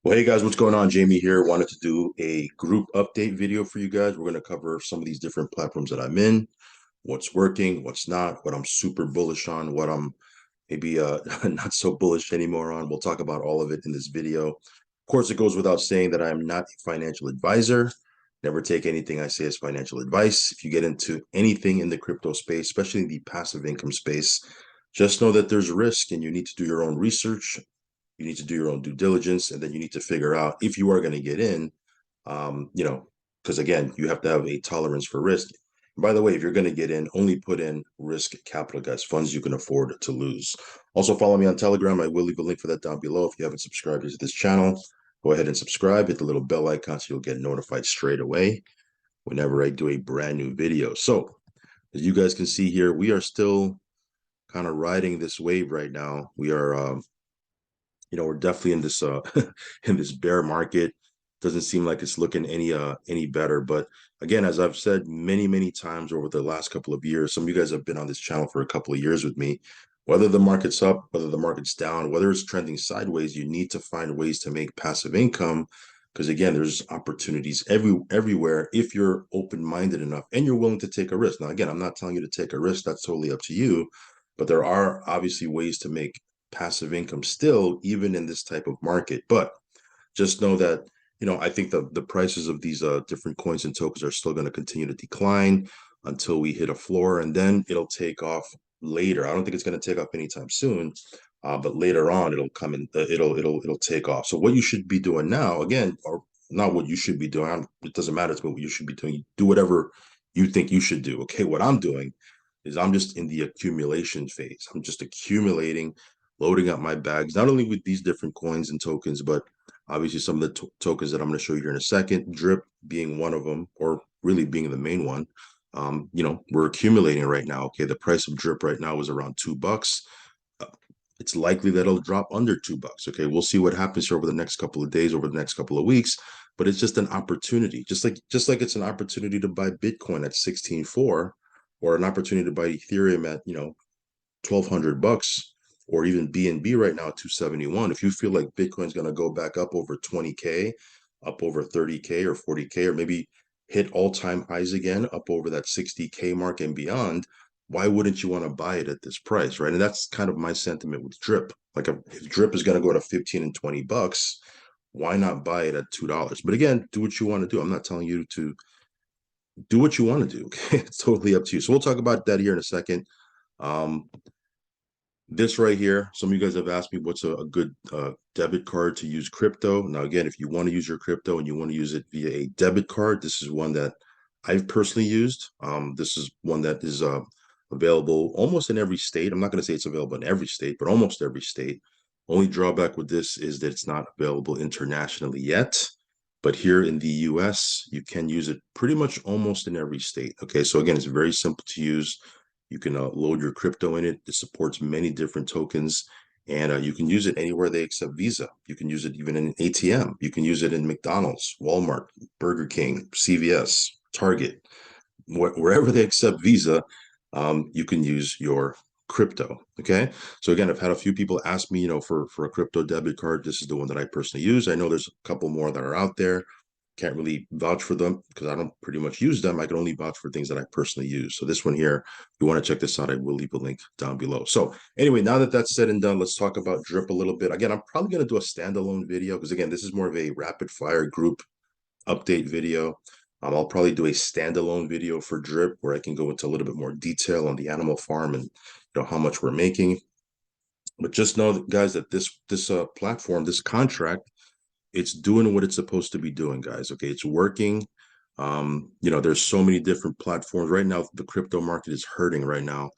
Well, hey guys, what's going on? Jamie here. Wanted to do a group update video for you guys. We're going to cover some of these different platforms that I'm in, what's working, what's not, what I'm super bullish on, what I'm maybe not so bullish anymore on. We'll talk about all of it in this video. Of course, it goes without saying that I'm not a financial advisor. Never take anything I say as financial advice. If you get into anything in the crypto space, especially the passive income space, just know that there's risk and you need to do your own research. You need to do your own due diligence, and then you need to figure out if you are going to get in, because again, you have to have a tolerance for risk. And by the way, if you're going to get in, only put in risk capital, guys, funds you can afford to lose. Also, follow me on Telegram. I will leave a link for that down below. If you haven't subscribed to this channel, go ahead and subscribe. Hit the little bell icon so you'll get notified straight away whenever I do a brand new video. So, as you guys can see here, we are still kind of riding this wave right now. We are we're definitely in this in this bear market. Doesn't seem like it's looking any better. But again, as I've said many times over the last couple of years, some of you guys have been on this channel for a couple of years with me. Whether the market's up, whether the market's down, whether it's trending sideways, you need to find ways to make passive income. Because again, there's opportunities everywhere if you're open-minded enough and you're willing to take a risk. Now, again, I'm not telling you to take a risk, that's totally up to you. But there are obviously ways to make passive income still, even in this type of market. But just know that, I think the prices of these different coins and tokens are still going to continue to decline until we hit a floor, and then it'll take off later. I don't think it's going to take off anytime soon, but later on it'll come in. It'll take off. So what you should be doing now, again, or not what you should be doing. It doesn't matter to me what you should be doing. Do whatever you think you should do. Okay, what I'm doing is I'm just in the accumulation phase. I'm just accumulating, loading up my bags, not only with these different coins and tokens, but obviously some of the tokens that I'm going to show you here in a second, Drip being one of them, or really being the main one. We're accumulating right now. Okay, the price of Drip right now is around $2. It's likely that it'll drop under $2. Okay, we'll see what happens here over the next couple of days, over the next couple of weeks. But it's just an opportunity, just like it's an opportunity to buy Bitcoin at 16.4, or an opportunity to buy Ethereum at $1,200, or even BNB right now at 271. If you feel like Bitcoin's going to go back up over 20K, up over 30K or 40K, or maybe hit all-time highs again, up over that 60K mark and beyond, why wouldn't you want to buy it at this price, right? And that's kind of my sentiment with Drip. Like if Drip is going to go to 15 and $20, why not buy it at $2? But again, do what you want to do. I'm not telling you to do what you want to do. Okay, it's totally up to you. So we'll talk about that here in a second. This right here, some of you guys have asked me what's a good debit card to use crypto. Now, again, if you want to use your crypto and you want to use it via a debit card, this is one that I've personally used. This is one that is available almost in every state. I'm not going to say it's available in every state, but almost every state. Only drawback with this is that it's not available internationally yet. But here in the US, you can use it pretty much almost in every state. Okay, so again, it's very simple to use. You can load your crypto in it. It supports many different tokens, and you can use it anywhere they accept Visa. You can use it even in an ATM. You can use it in McDonald's, Walmart, Burger King, CVS, Target, wherever they accept Visa. You can use your crypto. Okay, so again, I've had a few people ask me, for a crypto debit card. This is the one that I personally use. I know there's a couple more that are out there. Can't really vouch for them because I don't pretty much use them. I can only vouch for things that I personally use. So this one here, if you want to check this out, I will leave a link down below. So anyway, now that that's said and done, let's talk about Drip a little bit. Again, I'm probably going to do a standalone video because again, this is more of a rapid fire group update video. I'll probably do a standalone video for Drip where I can go into a little bit more detail on the animal farm and how much we're making. But just know, guys, that this platform, this contract, it's doing what it's supposed to be doing, guys. Okay, it's working. There's so many different platforms right now. The crypto market is hurting right now,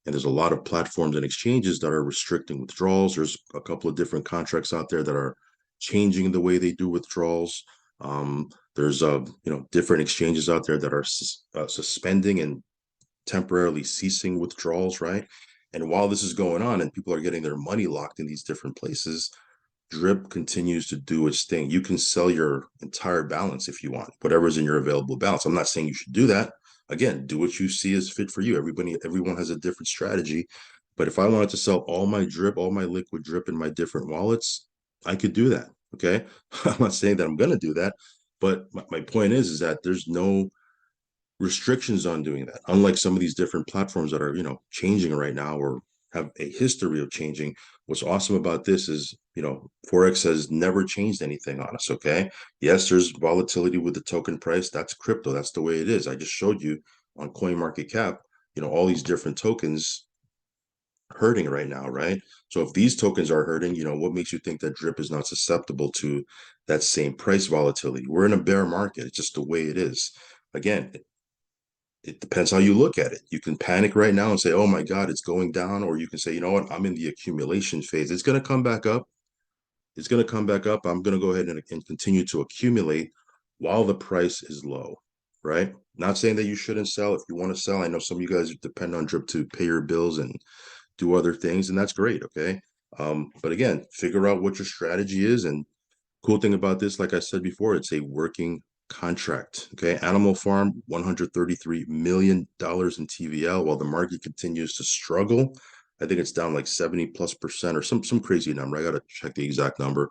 and there's a lot of platforms and exchanges that are restricting withdrawals. There's a couple of different contracts out there that are changing the way they do withdrawals. There's different exchanges out there that are suspending and temporarily ceasing withdrawals, right? And while this is going on and people are getting their money locked in these different places, Drip continues to do its thing. You can sell your entire balance if you want, whatever's in your available balance. I'm not saying you should do that. Again, do what you see as fit for you. Everyone has a different strategy. But if I wanted to sell all my Drip, all my liquid Drip in my different wallets, I could do that. Okay. I'm not saying that I'm going to do that, but my point is that there's no restrictions on doing that. Unlike some of these different platforms that are, changing right now or have a history of changing. What's awesome about this is, Forex has never changed anything on us. Okay. Yes, there's volatility with the token price. That's crypto. That's the way it is. I just showed you on CoinMarketCap, all these different tokens hurting right now, right? So if these tokens are hurting, what makes you think that drip is not susceptible to that same price volatility? We're in a bear market. It's just the way it is. Again, it depends how you look at it. You can panic right now and say, oh my God, it's going down. Or you can say, you know what, I'm in the accumulation phase. It's going to come back up. It's going to come back up. I'm going to go ahead and continue to accumulate while the price is low, right? Not saying that you shouldn't sell if you want to sell. I know some of you guys depend on drip to pay your bills and do other things, and that's great. Okay. But again, figure out what your strategy is. And cool thing about this, like I said before, it's a working contract. Okay. Animal Farm, $133 million in TVL while the market continues to struggle. I think it's down like 70+% or some crazy number. I got to check the exact number.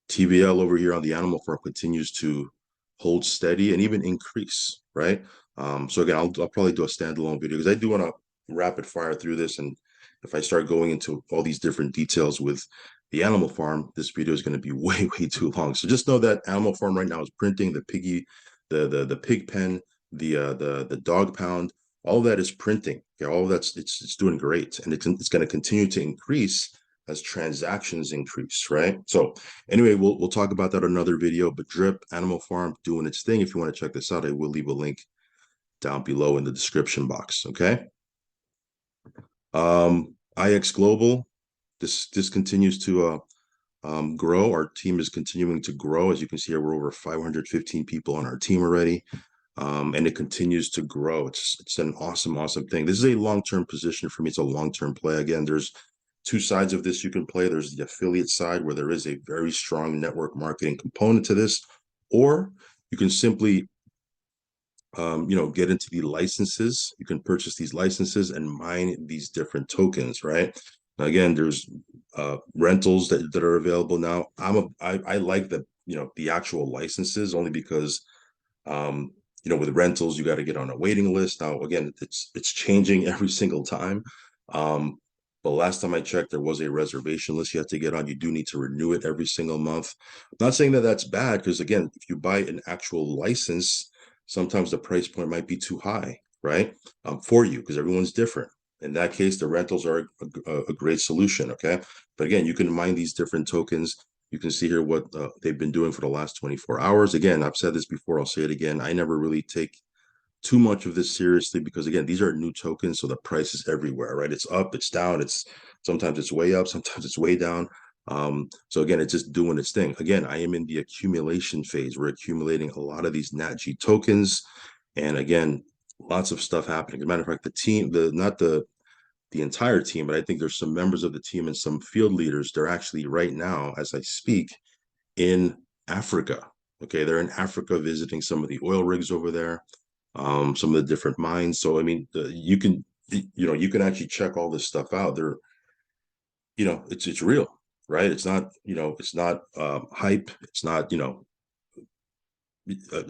TVL over here on the Animal Farm continues to hold steady and even increase, right? So again, I'll probably do a standalone video because I do want to rapid fire through this. And if I start going into all these different details with the Animal Farm, this video is going to be way too long. So just know that Animal Farm right now is printing the piggy, the pig pen, the dog pound, all that is printing. Okay, all that's it's doing great, and it's going to continue to increase as transactions increase, right? So anyway, we'll talk about that in another video. But Drip Animal Farm doing its thing. If you want to check this out, I will leave a link down below in the description box. Okay. IX Global, this continues to grow. Our team is continuing to grow. As you can see here, we're over 515 people on our team already. And it continues to grow. It's an awesome thing. This is a long-term position for me. It's a long-term play. Again, there's two sides of this you can play. There's the affiliate side where there is a very strong network marketing component to this, or you can simply get into the licenses. You can purchase these licenses and mine these different tokens, right? Now, again, there's rentals that are available now. I like the actual licenses only because with rentals you got to get on a waiting list. Now, again, it's changing every single time. But last time I checked, there was a reservation list you have to get on. You do need to renew it every single month. I'm not saying that that's bad because, again, if you buy an actual license, sometimes the price point might be too high, right? For you, because everyone's different. In that case, the rentals are a great solution, okay? But again, you can mine these different tokens. You can see here what they've been doing for the last 24 hours. Again, I've said this before, I'll say it again. I never really take too much of this seriously because, again, these are new tokens, so the price is everywhere, right? It's up, it's down, sometimes it's way up, sometimes it's way down. So again, it's just doing its thing. Again, I am in the accumulation phase. We're accumulating a lot of these NatG tokens, and again, lots of stuff happening. As a matter of fact, the team, not the entire team, but I think there's some members of the team and some field leaders. They're actually right now, as I speak, in Africa. Okay, they're in Africa visiting some of the oil rigs over there, some of the different mines. So I mean, you can actually check all this stuff out. It's real, right? It's not hype. It's not a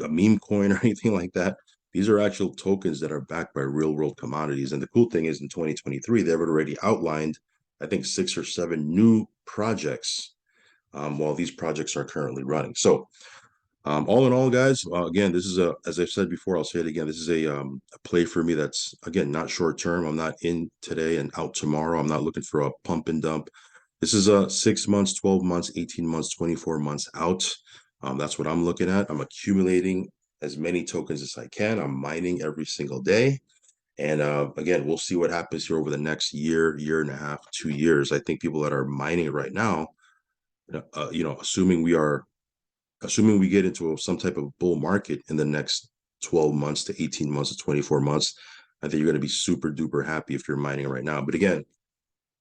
meme coin or anything like that. These are actual tokens that are backed by real world commodities. And the cool thing is in 2023, they've already outlined, I think, 6 or 7 new projects while these projects are currently running. So all in all, guys, again, this is as I've said before, I'll say it again. This is a play for me that's, again, not short term. I'm not in today and out tomorrow. I'm not looking for a pump and dump. This is a 6 months, 12 months, 18 months, 24 months out. That's what I'm looking at. I'm accumulating as many tokens as I can. I'm mining every single day. And again, we'll see what happens here over the next year and a half, 2 years. I think people that are mining right now, assuming we get into some type of bull market in the next 12 months to 18 months to 24 months, I think you're going to be super duper happy if you're mining right now. But again,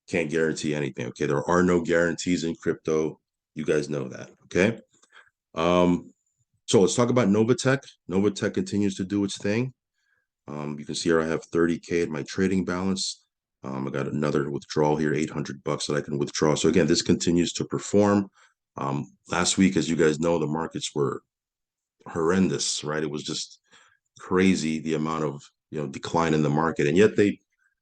can't guarantee anything. Okay. There are no guarantees in crypto. You guys know that. Okay. So let's talk about Novatech. Novatech continues to do its thing. You can see here I have 30K in my trading balance. I got another withdrawal here, $800 that I can withdraw. So again, this continues to perform. Last week, as you guys know, the markets were horrendous, right? It was just crazy the amount of decline in the market, and yet they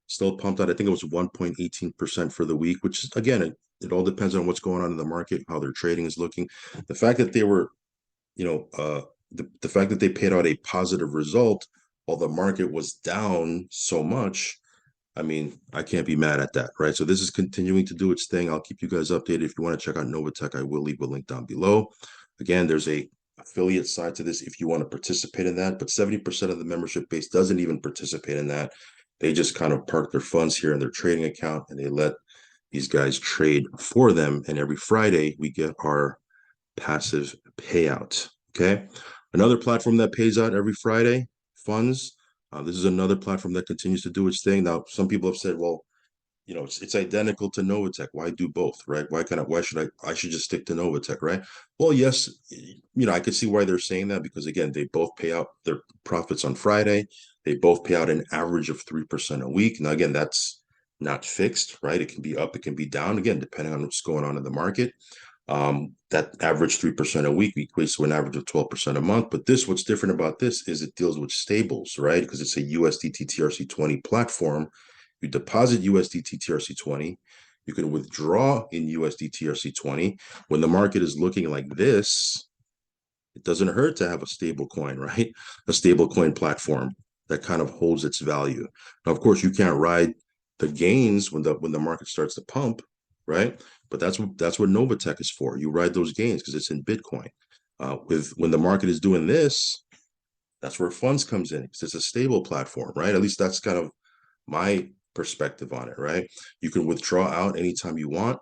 still pumped out. I think it was 1.18% for the week, which is, again, it all depends on what's going on in the market, how their trading is looking. The fact that they were, you know, the fact that they paid out a positive result while the market was down so much, I mean, I can't be mad at that, right? So this is continuing to do its thing. I'll keep you guys updated. If you want to check out Novatech, I will leave a link down below. Again, there's a affiliate side to this if you want to participate in that, but 70% of the membership base doesn't even participate in that. They just kind of park their funds here in their trading account and they let these guys trade for them. And every Friday we get our passive payout. Okay. Another platform that pays out every Friday, funds. This is another platform that continues to do its thing. Now, some people have said, well, it's identical to Novatech. Why do both, right? Why should I should just stick to Novatech, right? Well, yes, I could see why they're saying that because again, they both pay out their profits on Friday. They both pay out an average of 3% a week. Now, again, that's not fixed, right? It can be up, it can be down, again, depending on what's going on in the market. That average 3% a week equates to an average of 12% a month. But what's different about this is it deals with stables, right? Because it's a USDT TRC20 platform. You deposit USDT TRC20. You can withdraw in USD TRC20. When the market is looking like this, it doesn't hurt to have a stable coin, right? A stable coin platform that kind of holds its value. Now, of course, you can't ride the gains when the market starts to pump, right? But that's what Novatech is for. You ride those gains because it's in Bitcoin. When the market is doing this, that's where funds comes in because it's a stable platform, right? At least that's kind of my perspective on it, right? You can withdraw out anytime you want.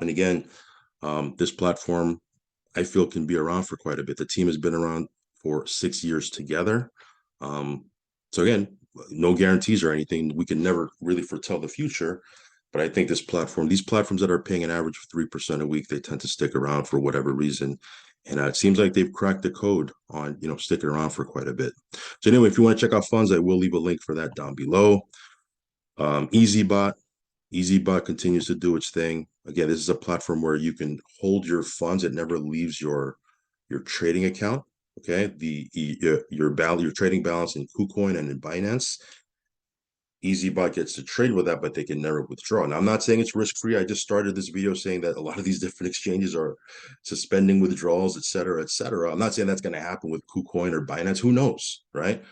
And again, this platform I feel can be around for quite a bit. The team has been around for 6 years together. So again, no guarantees or anything. We can never really foretell the future. But I think these platforms that are paying an average of 3% a week, they tend to stick around for whatever reason. And it seems like they've cracked the code on, sticking around for quite a bit. So anyway, if you want to check out funds, I will leave a link for that down below. Easybot. Easybot continues to do its thing. Again, this is a platform where you can hold your funds. It never leaves your trading account. Okay, your trading balance in KuCoin and in Binance. Easybot gets to trade with that, but they can never withdraw. Now, I'm not saying it's risk-free. I just started this video saying that a lot of these different exchanges are suspending withdrawals, et cetera, et cetera. I'm not saying that's going to happen with KuCoin or Binance. Who knows, right?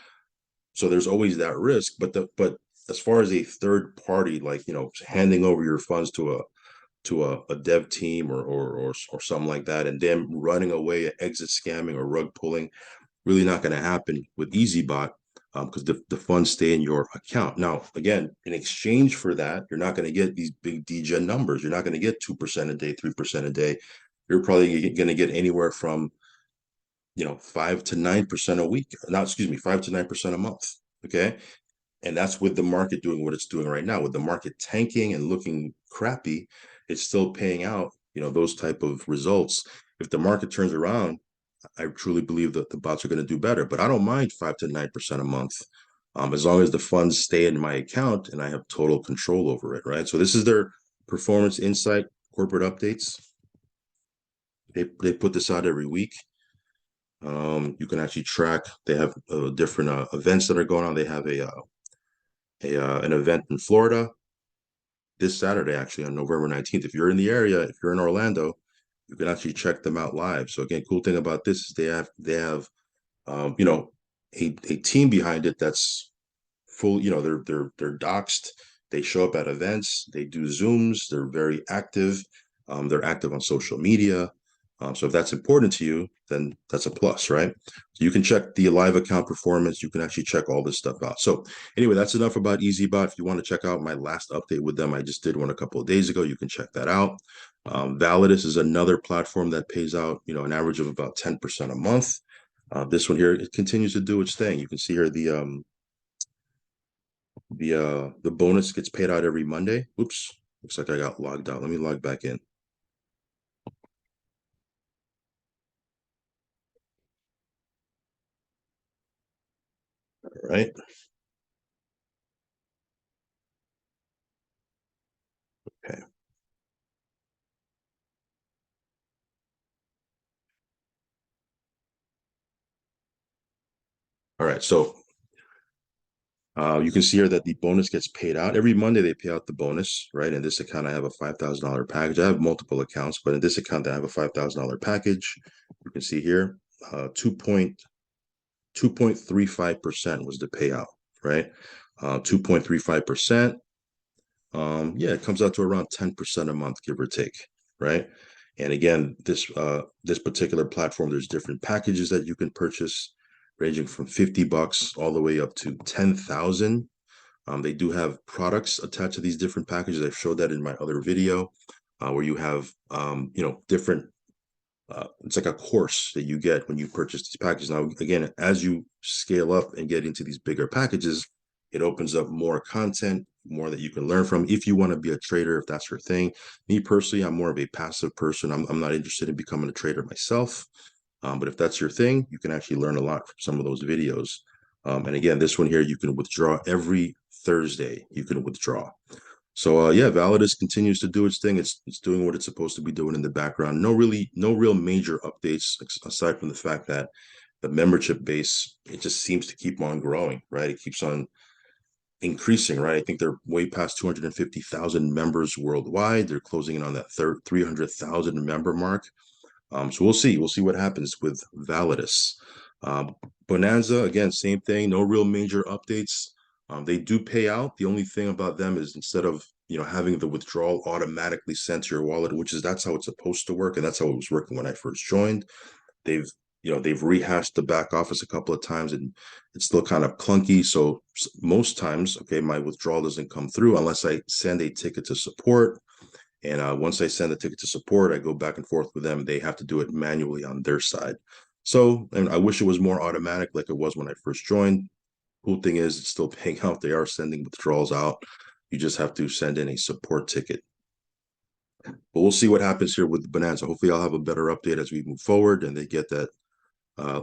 So there's always that risk. But as far as a third party, like handing over your funds to a dev team or something like that, and them running away, exit scamming or rug pulling, really not going to happen with Easybot because the funds stay in your account. Now, again, in exchange for that, you're not going to get these big degen numbers. You're not going to get 2% a day, 3% a day. You're probably going to get anywhere from 5 to 9% a week. Not, excuse me, 5 to 9% a month. Okay. And that's with the market doing what it's doing right now. With the market tanking and looking crappy, it's still paying out, those type of results. If the market turns around, I truly believe that the bots are going to do better. But I don't mind 5 to 9% a month, as long as the funds stay in my account and I have total control over it, right? So this is their performance insight corporate updates. They put this out every week. You can actually track. They have different events that are going on. They have an event in Florida this Saturday, actually on November 19th. If you're in the area, if you're in Orlando, you can actually check them out live. So again, cool thing about this is they have a team behind it that's full. They're doxed. They show up at events. They do Zooms. They're very active. They're active on social media. So if that's important to you, then that's a plus, right? So you can check the live account performance. You can actually check all this stuff out. So anyway, that's enough about Easybot. If you want to check out my last update with them, I just did one a couple of days ago. You can check that out. Validus is another platform that pays out, an average of about 10% a month. This one here, it continues to do its thing. You can see here the bonus gets paid out every Monday. Oops, looks like I got logged out. Let me log back in. All right. Okay. All right, so you can see here that the bonus gets paid out every Monday. They pay out the bonus, right? In this account, I have a $5,000 package. I have multiple accounts, but in this account, I have a $5,000 package. You can see here, 2.35% was the payout, right? 2.35%. Yeah, it comes out to around 10% a month, give or take, right? And again, this particular platform, there's different packages that you can purchase, ranging from $50 all the way up to 10,000. They do have products attached to these different packages. I've showed that in my other video, where you have different. It's like a course that you get when you purchase these packages. Now, again, as you scale up and get into these bigger packages, it opens up more content, more that you can learn from. If you want to be a trader, if that's your thing. Me personally, I'm more of a passive person. I'm not interested in becoming a trader myself. But if that's your thing, you can actually learn a lot from some of those videos. And again, this one here, you can withdraw every Thursday. You can withdraw. So yeah, Validus continues to do its thing. It's doing what it's supposed to be doing in the background. No real major updates aside from the fact that the membership base, it just seems to keep on growing, right? It keeps on increasing, right? I think they're way past 250,000 members worldwide. They're closing in on that 300,000 member mark. So we'll see what happens with Validus. Bonanza, again, same thing. No real major updates. They do pay out. The only thing about them is instead of having the withdrawal automatically sent to your wallet, that's how it's supposed to work, and that's how it was working when I first joined. They've they've rehashed the back office a couple of times, and it's still kind of clunky. So most times, okay, my withdrawal doesn't come through unless I send a ticket to support. And once I send the ticket to support, I go back and forth with them. They have to do it manually on their side. So, and I wish it was more automatic like it was when I first joined. Cool thing is it's still paying out. They are sending withdrawals out. You just have to send in a support ticket. But we'll see what happens here with Bonanza. Hopefully I'll have a better update as we move forward and they get that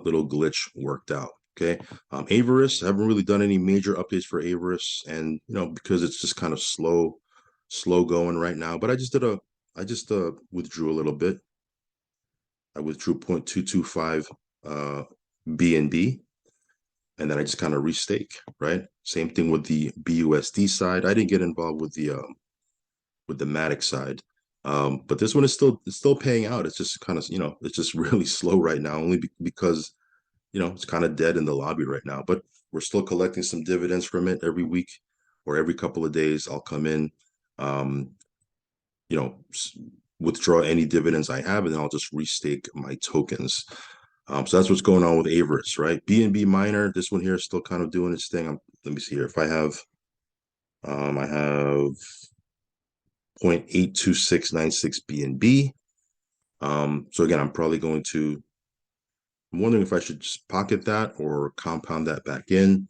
little glitch worked out. Okay. Averis, I haven't really done any major updates for Averis, and because it's just kind of slow going right now. But I just withdrew a little bit. I withdrew 0.225 BNB, and then I just kind of restake, right? Same thing with the BUSD side. I didn't get involved with the Matic side. But this one is still paying out. It's just kind of, it's just really slow right now, only because it's kind of dead in the lobby right now, but we're still collecting some dividends from it every week or every couple of days. I'll come in, um, you know, withdraw any dividends I have, and then I'll just restake my tokens. So that's what's going on with Averis, right? BNB Miner, this one here is still kind of doing its thing. Let me see here. If I have 0.82696 BNB. So again, I'm wondering if I should just pocket that or compound that back in.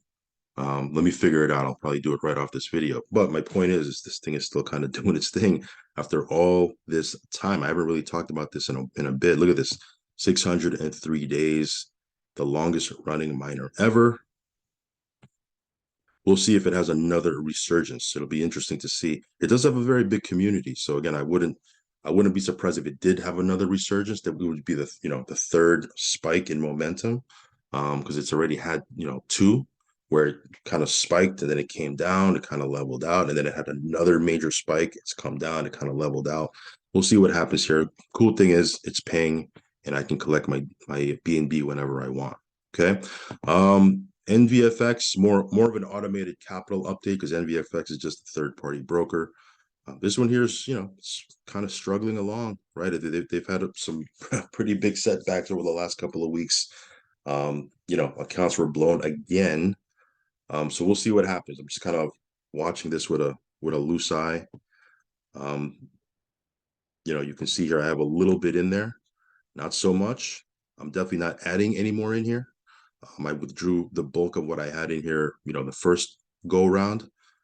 Let me figure it out. I'll probably do it right off this video. But my point is this thing is still kind of doing its thing after all this time. I haven't really talked about this in a bit. Look at this, 603 days, the longest running miner ever. We'll see if it has another resurgence. It'll be interesting to see. It does have a very big community. So again, I wouldn't be surprised if it did have another resurgence, that we would be the third spike in momentum. Because it's already had, two where it kind of spiked and then it came down, it kind of leveled out, and then it had another major spike, it's come down, it kind of leveled out. We'll see what happens here. Cool thing is it's paying and I can collect my BNB whenever I want. Okay. NVFX, more of an automated capital update because NVFX is just a third-party broker. This one here is, it's kind of struggling along, right? They've had some pretty big setbacks over the last couple of weeks. Accounts were blown again. So we'll see what happens. I'm just kind of watching this with a loose eye. You can see here I have a little bit in there, not so much. I'm definitely not adding any more in here. I withdrew the bulk of what I had in here, the first go around.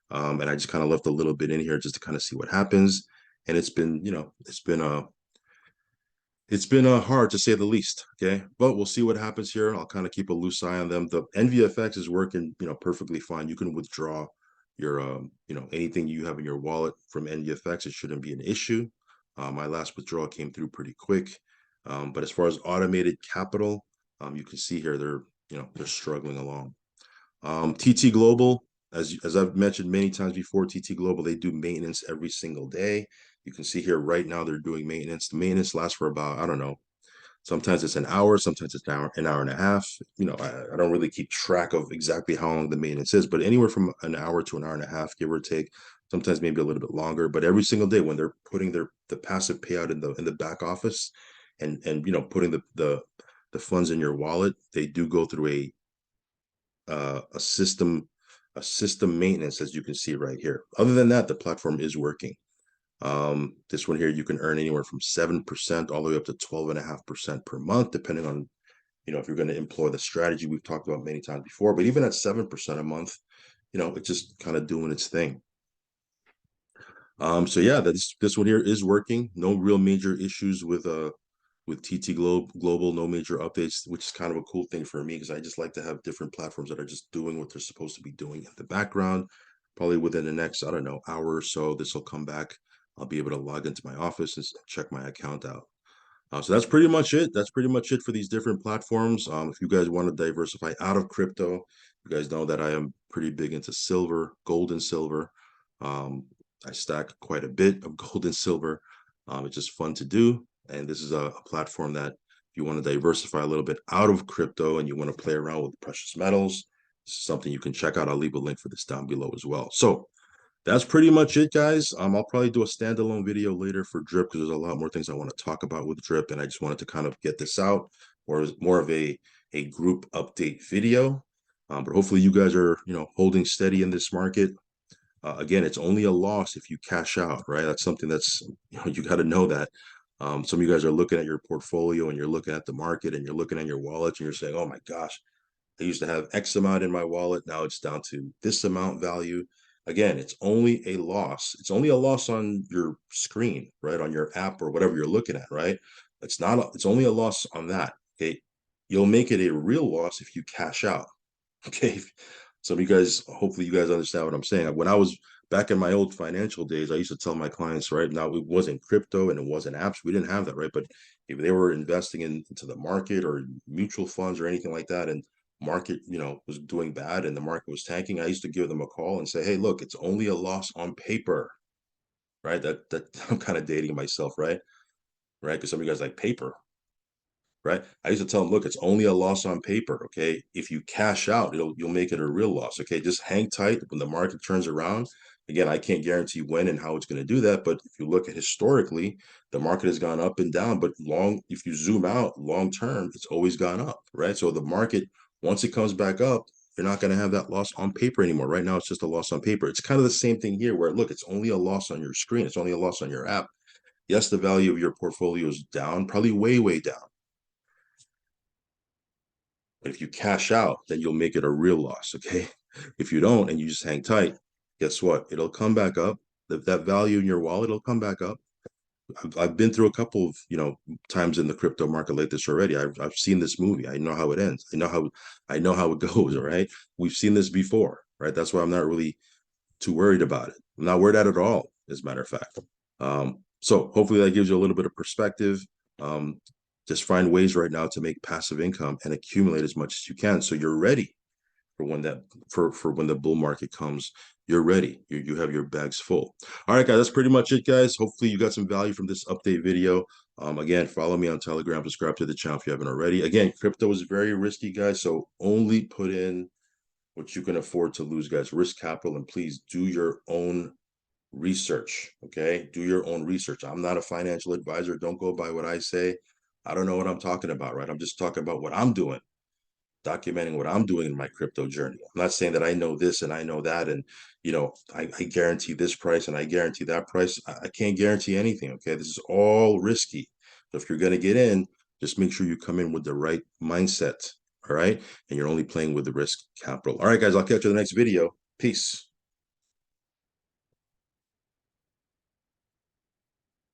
And I just kind of left a little bit in here just to kind of see what happens. And it's been hard to say the least. Okay. But we'll see what happens here. I'll kind of keep a loose eye on them. The NVFX is working, perfectly fine. You can withdraw your, anything you have in your wallet from NVFX. It shouldn't be an issue. My last withdrawal came through pretty quick. But as far as automated capital, you can see here, they're struggling along. TT Global, as I've mentioned many times before, TT Global, they do maintenance every single day. You can see here right now they're doing maintenance. The maintenance lasts for about, I don't know, sometimes it's an hour, sometimes it's an hour and a half. I don't really keep track of exactly how long the maintenance is, but anywhere from an hour to an hour and a half, give or take. Sometimes maybe a little bit longer, but every single day when they're putting the passive payout in the back office, and putting the funds in your wallet, they do go through a system maintenance, as you can see right here. Other than that, the platform is working. This one here, you can earn anywhere from 7% all the way up to 12.5% per month, depending on, if you're going to employ the strategy we've talked about many times before. But even at 7% a month, it's just kind of doing its thing. So yeah, this one here is working. No real major issues with TT Global, no major updates, which is kind of a cool thing for me because I just like to have different platforms that are just doing what they're supposed to be doing in the background. Probably within the next, I don't know, hour or so, this will come back. I'll be able to log into my office and check my account out. So that's pretty much it. That's pretty much it for these different platforms. If you guys want to diversify out of crypto, you guys know that I am pretty big into silver, gold and silver. I stack quite a bit of gold and silver. It's just fun to do. And this is a platform that if you want to diversify a little bit out of crypto and you want to play around with precious metals, this is something you can check out. I'll leave a link for this down below as well. So that's pretty much it, guys. I'll probably do a standalone video later for Drip because there's a lot more things I want to talk about with Drip, and I just wanted to kind of get this out, or more of a group update video. But hopefully you guys are holding steady in this market. Again, it's only a loss if you cash out, right? That's something that's you got to know that. Some of you guys are looking at your portfolio and you're looking at the market and you're looking at your wallets and you're saying, "Oh my gosh, I used to have X amount in my wallet. Now it's down to this amount value." Again, it's only a loss. It's only a loss on your screen, right? On your app or whatever you're looking at, right? It's only a loss on that. Okay. You'll make it a real loss if you cash out. Okay. Some of you guys, hopefully you guys understand what I'm saying. When I was back in my old financial days, I used to tell my clients, right? Now it wasn't crypto and it wasn't apps. We didn't have that, right? But if they were investing into the market or mutual funds or anything like that, and market, was doing bad and the market was tanking, I used to give them a call and say, "Hey, look, it's only a loss on paper," right? That I'm kind of dating myself, right? Right? Because some of you guys like paper, right? I used to tell them, "Look, it's only a loss on paper. Okay, if you cash out, you'll make it a real loss. Okay, just hang tight when the market turns around." Again, I can't guarantee when and how it's going to do that, but if you look at historically, the market has gone up and down. But if you zoom out long term, it's always gone up, right? So the market, once it comes back up, you're not going to have that loss on paper anymore. Right now, it's just a loss on paper. It's kind of the same thing here, where look, it's only a loss on your screen. It's only a loss on your app. Yes, the value of your portfolio is down, probably way, way down. But if you cash out, then you'll make it a real loss, okay? If you don't and you just hang tight, guess what? It'll come back up. That value in your wallet will come back up. I've been through a couple of times in the crypto market like this already. I've seen this movie. I know how it ends. I know how it goes. All right, we've seen this before, right? That's why I'm not really too worried about it. I'm not worried at all, as a matter of fact. So hopefully that gives you a little bit of perspective. Um, just find ways right now to make passive income and accumulate as much as you can, so you're ready for when the bull market comes. You're ready. You have your bags full. All right, guys, that's pretty much it, guys. Hopefully you got some value from this update video. Again, follow me on Telegram, subscribe to the channel if you haven't already. Again, crypto is very risky, guys, so only put in what you can afford to lose, guys. Risk capital, and please do your own research. Okay, do your own research. I'm not a financial advisor. Don't go by what I say. I don't know what I'm talking about, right? I'm just talking about what I'm doing, documenting what I'm doing in my crypto journey. I'm not saying that I know this and I know that, and I guarantee this price and I guarantee that price. I can't guarantee anything. Okay, this is all risky. So if you're going to get in, just make sure you come in with the right mindset. All right, and you're only playing with the risk capital. All right, guys, I'll catch you in the next video. Peace.